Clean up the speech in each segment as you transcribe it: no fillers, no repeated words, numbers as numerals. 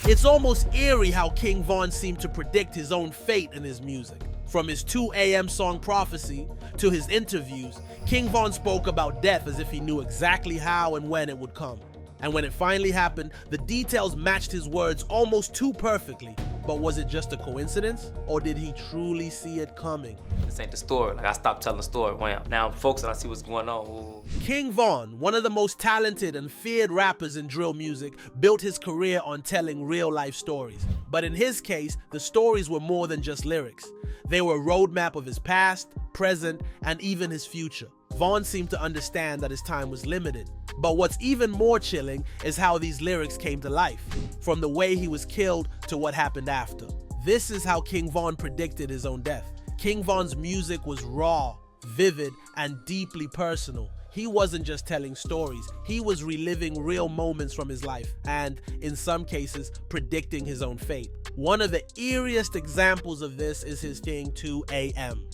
It's almost eerie how King Von seemed to predict his own fate in his music. From his 2 a.m. song Prophecy to his interviews, King Von spoke about death as if he knew exactly how and when it would come. And when it finally happened, the details matched his words almost too perfectly. But was it just a coincidence, or did he truly see it coming? This ain't the story. Like, I stopped telling the story. Wham. Now I'm focused and I see what's going on. Ooh. King Von, one of the most talented and feared rappers in drill music, built his career on telling real-life stories. But in his case, the stories were more than just lyrics. They were a roadmap of his past, present, and even his future. Von seemed to understand that his time was limited. But what's even more chilling is how these lyrics came to life, from the way he was killed to what happened after. This is how King Von predicted his own death. King Von's music was raw, vivid, and deeply personal. He wasn't just telling stories, he was reliving real moments from his life and, in some cases, predicting his own fate. One of the eeriest examples of this is his thing 2 a.m.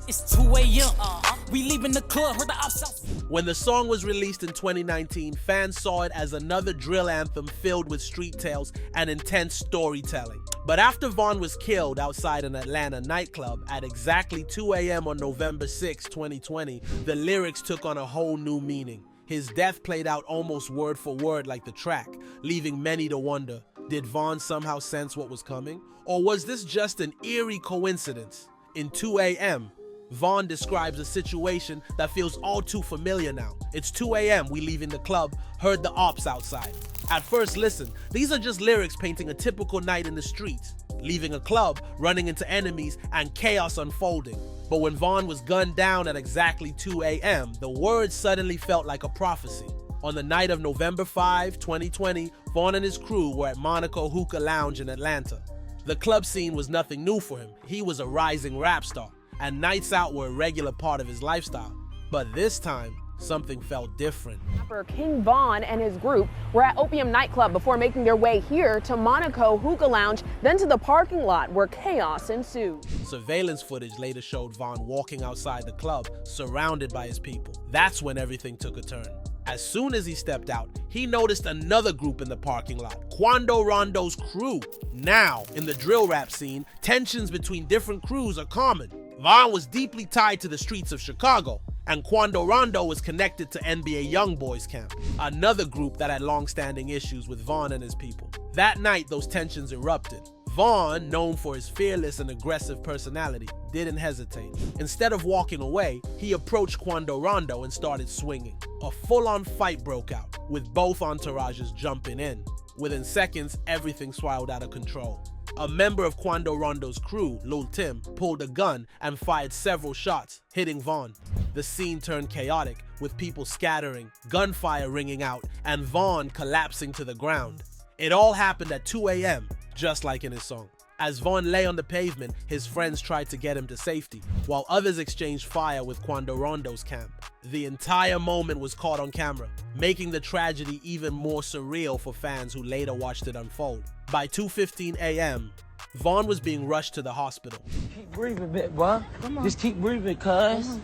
It's 2 a.m. We leaving the club, heard the outside. When the song was released in 2019, fans saw it as another drill anthem filled with street tales and intense storytelling. But after Von was killed outside an Atlanta nightclub at exactly 2 a.m. on November 6, 2020, the lyrics took on a whole new meaning. His death played out almost word for word like the track, leaving many to wonder, did Von somehow sense what was coming? Or was this just an eerie coincidence? In 2 a.m., Von describes a situation that feels all too familiar now. It's 2 a.m., we leaving the club, heard the ops outside. At first listen, these are just lyrics painting a typical night in the streets, leaving a club, running into enemies, and chaos unfolding. But when Von was gunned down at exactly 2 a.m., the words suddenly felt like a prophecy. On the night of November 5, 2020, Von and his crew were at Monaco Hookah Lounge in Atlanta. The club scene was nothing new for him. He was a rising rap star, and nights out were a regular part of his lifestyle. But this time, something felt different. Rapper King Von and his group were at Opium nightclub before making their way here to Monaco Hookah Lounge, then to the parking lot where chaos ensued. Surveillance footage later showed Von walking outside the club, surrounded by his people. That's when everything took a turn. As soon as he stepped out, he noticed another group in the parking lot, Quando Rondo's crew. Now, in the drill rap scene, tensions between different crews are common. Von was deeply tied to the streets of Chicago, and Quando Rondo was connected to NBA Youngboys camp, another group that had long-standing issues with Von and his people. That night, those tensions erupted. Von, known for his fearless and aggressive personality, didn't hesitate. Instead of walking away, he approached Quando Rondo and started swinging. A full-on fight broke out, with both entourages jumping in. Within seconds, everything spiraled out of control. A member of Quando Rondo's crew, Lil Tim, pulled a gun and fired several shots, hitting Von. The scene turned chaotic, with people scattering, gunfire ringing out, and Von collapsing to the ground. It all happened at 2 a.m., just like in his song. As Von lay on the pavement, his friends tried to get him to safety, while others exchanged fire with Quando Rondo's camp. The entire moment was caught on camera, making the tragedy even more surreal for fans who later watched it unfold. By 2:15 a.m., Von was being rushed to the hospital. Keep breathing a bit, boy. Just keep breathing, cuz.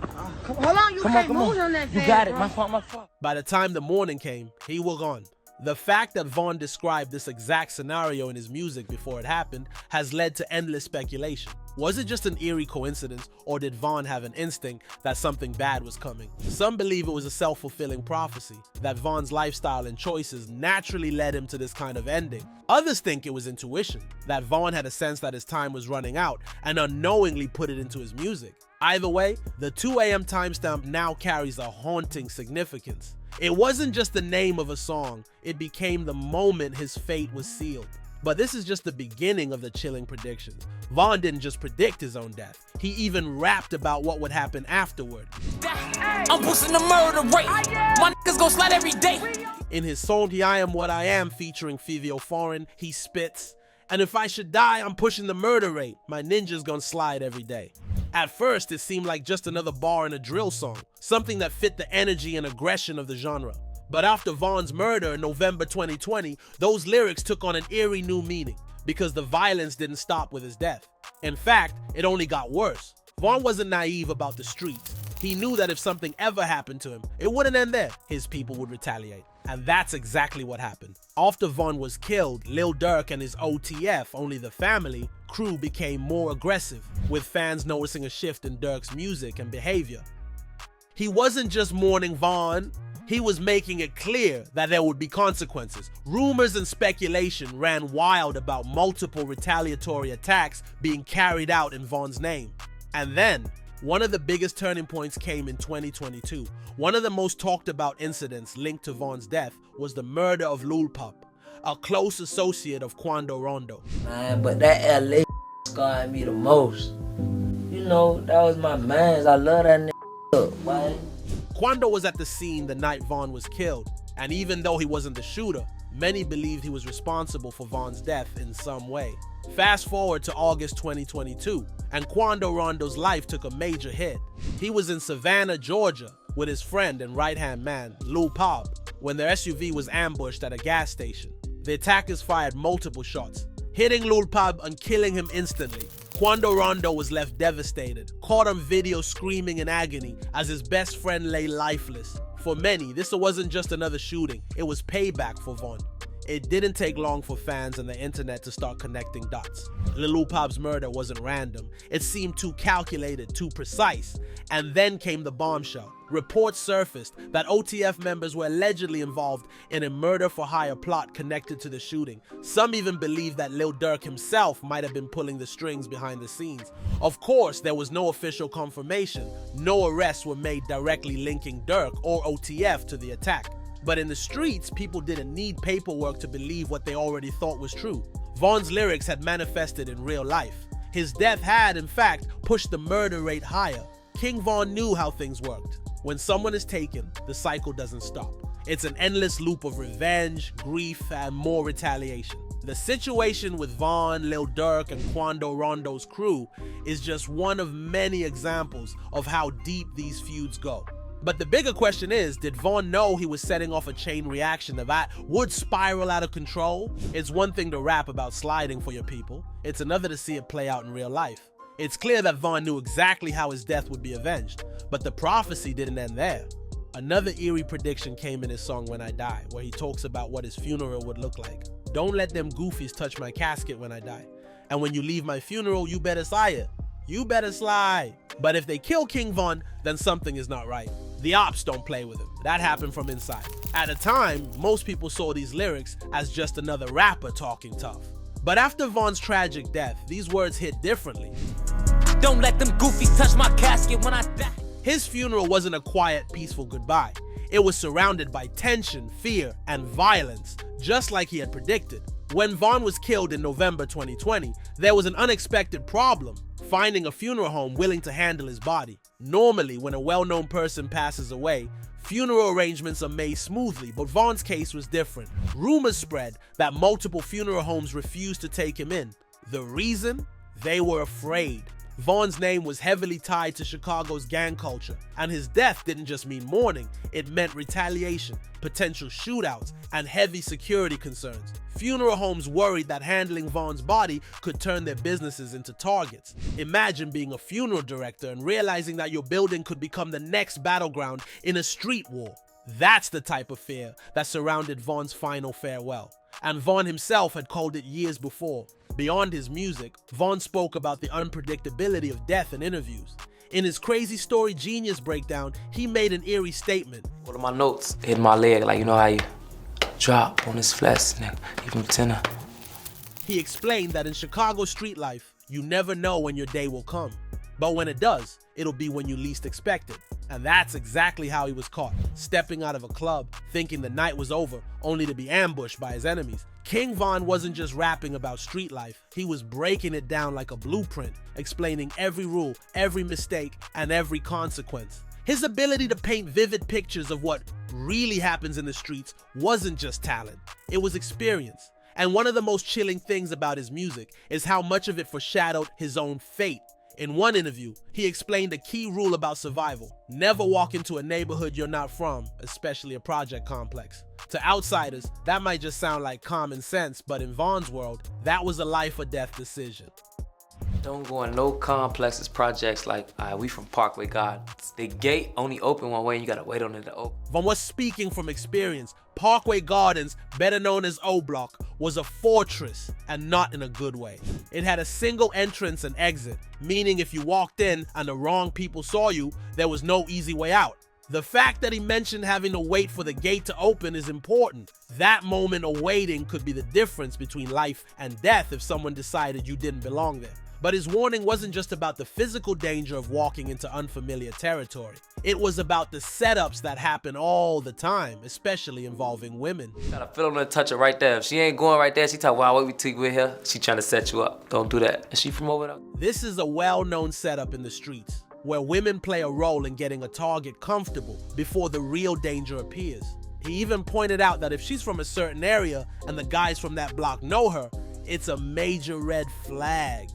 Hold on, you can't move on that fast, You got it, bro. my fault. By the time the morning came, he was gone. The fact that Von described this exact scenario in his music before it happened has led to endless speculation. Was it just an eerie coincidence, or did Von have an instinct that something bad was coming? Some believe it was a self-fulfilling prophecy, that Von's lifestyle and choices naturally led him to this kind of ending. Others think it was intuition, that Von had a sense that his time was running out and unknowingly put it into his music. Either way, the 2 a.m. timestamp now carries a haunting significance. It wasn't just the name of a song, it became the moment his fate was sealed. But this is just the beginning of the chilling predictions. Von didn't just predict his own death, he even rapped about what would happen afterward. I'm boosting the murder rate. My niggas gon' slide every day. In his song I Am What I Am featuring Fivio Foreign, he spits, "And if I should die, I'm pushing the murder rate. My ninja's gonna slide every day." At first, it seemed like just another bar in a drill song, something that fit the energy and aggression of the genre. But after Von's murder in November 2020, those lyrics took on an eerie new meaning, because the violence didn't stop with his death. In fact, it only got worse. Von wasn't naive about the streets. He knew that if something ever happened to him, it wouldn't end there. His people would retaliate. And that's exactly what happened. After Von was killed, Lil Durk and his OTF, Only the Family, crew became more aggressive, with fans noticing a shift in Durk's music and behavior. He wasn't just mourning Von, he was making it clear that there would be consequences. Rumors and speculation ran wild about multiple retaliatory attacks being carried out in Von's name. And then, one of the biggest turning points came in 2022. One of the most talked about incidents linked to Von's death was the murder of Lil Pup, a close associate of Quando Rondo. Man, but that LA scarred me the most. You know, that was my mans. I love that nigga. Why? Quando was at the scene the night Von was killed, and even though he wasn't the shooter, many believed he was responsible for Von's death in some way. Fast forward to August 2022, and Quando Rondo's life took a major hit. He was in Savannah, Georgia, with his friend and right-hand man, Lil Pub, when their SUV was ambushed at a gas station. The attackers fired multiple shots, hitting Lil Pub and killing him instantly. Quando Rondo was left devastated, caught on video screaming in agony as his best friend lay lifeless. For many, this wasn't just another shooting, it was payback for Von. It didn't take long for fans and the internet to start connecting dots. Lil Pub's murder wasn't random, it seemed too calculated, too precise. And then came the bombshell. Reports surfaced that OTF members were allegedly involved in a murder-for-hire plot connected to the shooting. Some even believed that Lil Durk himself might have been pulling the strings behind the scenes. Of course, there was no official confirmation. No arrests were made directly linking Durk or OTF to the attack. But in the streets, people didn't need paperwork to believe what they already thought was true. Von's lyrics had manifested in real life. His death had, in fact, pushed the murder rate higher. King Von knew how things worked. When someone is taken, the cycle doesn't stop. It's an endless loop of revenge, grief, and more retaliation. The situation with Von, Lil Durk, and Quando Rondo's crew is just one of many examples of how deep these feuds go. But the bigger question is, did Von know he was setting off a chain reaction that would spiral out of control? It's one thing to rap about sliding for your people. It's another to see it play out in real life. It's clear that Von knew exactly how his death would be avenged, but the prophecy didn't end there. Another eerie prediction came in his song When I Die, where he talks about what his funeral would look like. Don't let them goofies touch my casket when I die. And when you leave my funeral, you better slide it. You better slide. But if they kill King Von, then something is not right. The ops don't play with him. That happened from inside. At the time, most people saw these lyrics as just another rapper talking tough. But after Von's tragic death, these words hit differently. Don't let them goofies touch my casket when I die. His funeral wasn't a quiet, peaceful goodbye. It was surrounded by tension, fear, and violence, just like he had predicted. When Von was killed in November 2020, there was an unexpected problem: finding a funeral home willing to handle his body. Normally, when a well-known person passes away, funeral arrangements are made smoothly, but Von's case was different. Rumors spread that multiple funeral homes refused to take him in. The reason? They were afraid. Von's name was heavily tied to Chicago's gang culture, and his death didn't just mean mourning, it meant retaliation, potential shootouts, and heavy security concerns. Funeral homes worried that handling Von's body could turn their businesses into targets. Imagine being a funeral director and realizing that your building could become the next battleground in a street war. That's the type of fear that surrounded Von's final farewell. And Von himself had called it years before. Beyond his music, Von spoke about the unpredictability of death in interviews. In his Crazy Story Genius breakdown, he made an eerie statement. One of my notes hit my leg, like you know how you drop on his flesh, nigga. Give him 10. He explained that in Chicago street life, you never know when your day will come. But when it does, it'll be when you least expect it. And that's exactly how he was caught, stepping out of a club, thinking the night was over, only to be ambushed by his enemies. King Von wasn't just rapping about street life, he was breaking it down like a blueprint, explaining every rule, every mistake, and every consequence. His ability to paint vivid pictures of what really happens in the streets wasn't just talent, it was experience. And one of the most chilling things about his music is how much of it foreshadowed his own fate. In one interview, he explained a key rule about survival: never walk into a neighborhood you're not from, especially a project complex. To outsiders, that might just sound like common sense, but in Von's world, that was a life or death decision. Don't go in no complexes, projects like, we from Parkway Gardens. The gate only open one way and you gotta wait on it to open. Von was speaking from experience. Parkway Gardens, better known as O Block, was a fortress and not in a good way. It had a single entrance and exit, meaning if you walked in and the wrong people saw you, there was no easy way out. The fact that he mentioned having to wait for the gate to open is important. That moment of waiting could be the difference between life and death if someone decided you didn't belong there. But his warning wasn't just about the physical danger of walking into unfamiliar territory. It was about the setups that happen all the time, especially involving women. You gotta feel her, touch her right there. If she ain't going right there, she talk, wow, wait till you get here. She trying to set you up. Don't do that. Is she from over there? This is a well-known setup in the streets, where women play a role in getting a target comfortable before the real danger appears. He even pointed out that if she's from a certain area and the guys from that block know her, it's a major red flag.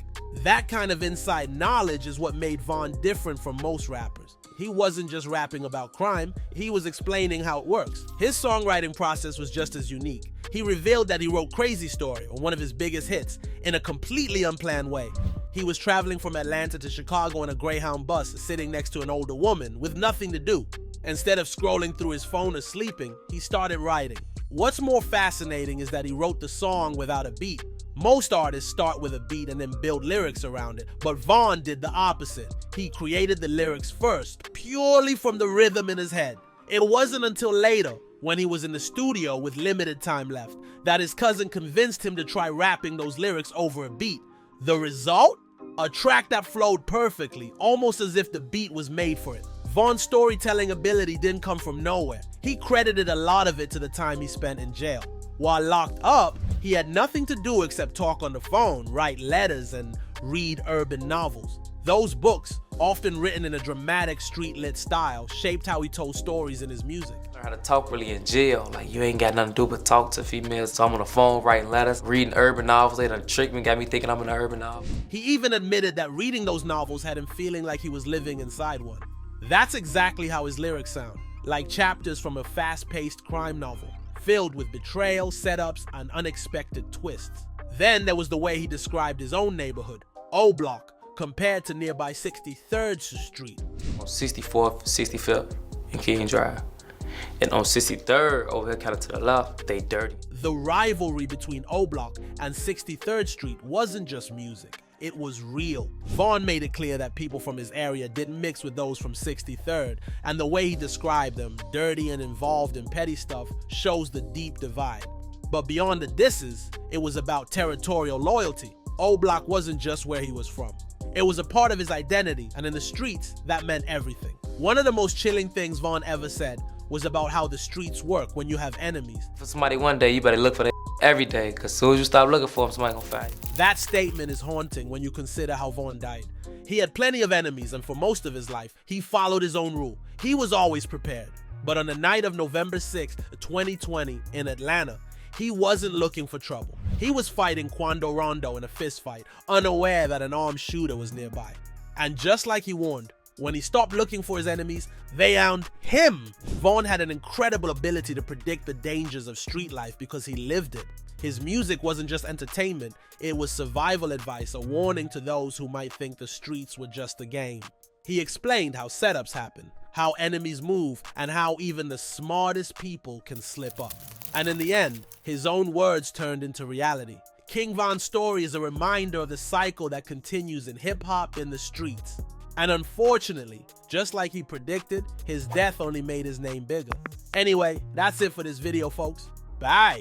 That kind of inside knowledge is what made Von different from most rappers. He wasn't just rapping about crime, he was explaining how it works. His songwriting process was just as unique. He revealed that he wrote Crazy Story, or one of his biggest hits, in a completely unplanned way. He was traveling from Atlanta to Chicago in a Greyhound bus, sitting next to an older woman with nothing to do. Instead of scrolling through his phone or sleeping, he started writing. What's more fascinating is that he wrote the song without a beat. Most artists start with a beat and then build lyrics around it, but Von did the opposite. He created the lyrics first, purely from the rhythm in his head. It wasn't until later, when he was in the studio with limited time left, that his cousin convinced him to try rapping those lyrics over a beat. The result? A track that flowed perfectly, almost as if the beat was made for it. Von's storytelling ability didn't come from nowhere. He credited a lot of it to the time he spent in jail. While locked up, he had nothing to do except talk on the phone, write letters, and read urban novels. Those books, often written in a dramatic street-lit style, shaped how he told stories in his music. Learn how to talk really in jail. Like, you ain't got nothing to do but talk to females. So I'm on the phone writing letters, reading urban novels. They done tricked me, got me thinking I'm in an urban novel. He even admitted that reading those novels had him feeling like he was living inside one. That's exactly how his lyrics sound, like chapters from a fast-paced crime novel, filled with betrayal, setups, and unexpected twists. Then there was the way he described his own neighborhood, O Block, compared to nearby 63rd Street. On 64th, 65th, and King Drive. And on 63rd, over here kind of to the left, they dirty. The rivalry between O Block and 63rd Street wasn't just music. It was real. Von made it clear that people from his area didn't mix with those from 63rd, and the way he described them, dirty and involved in petty stuff, shows the deep divide. But beyond the disses, it was about territorial loyalty. O Block wasn't just where he was from. It was a part of his identity, and in the streets, that meant everything. One of the most chilling things Von ever said was about how the streets work when you have enemies. For somebody one day, you better look for that every day, because as soon as you stop looking for them, somebody gonna find you. That statement is haunting when you consider how Von died. He had plenty of enemies, and for most of his life, he followed his own rule. He was always prepared. But on the night of November 6, 2020, in Atlanta, he wasn't looking for trouble. He was fighting Quando Rondo in a fistfight, unaware that an armed shooter was nearby. And just like he warned, when he stopped looking for his enemies, they found him. Von had an incredible ability to predict the dangers of street life because he lived it. His music wasn't just entertainment, it was survival advice, a warning to those who might think the streets were just a game. He explained how setups happen, how enemies move, and how even the smartest people can slip up. And in the end, his own words turned into reality. King Von's story is a reminder of the cycle that continues in hip-hop in the streets. And unfortunately, just like he predicted, his death only made his name bigger. Anyway, that's it for this video, folks. Bye!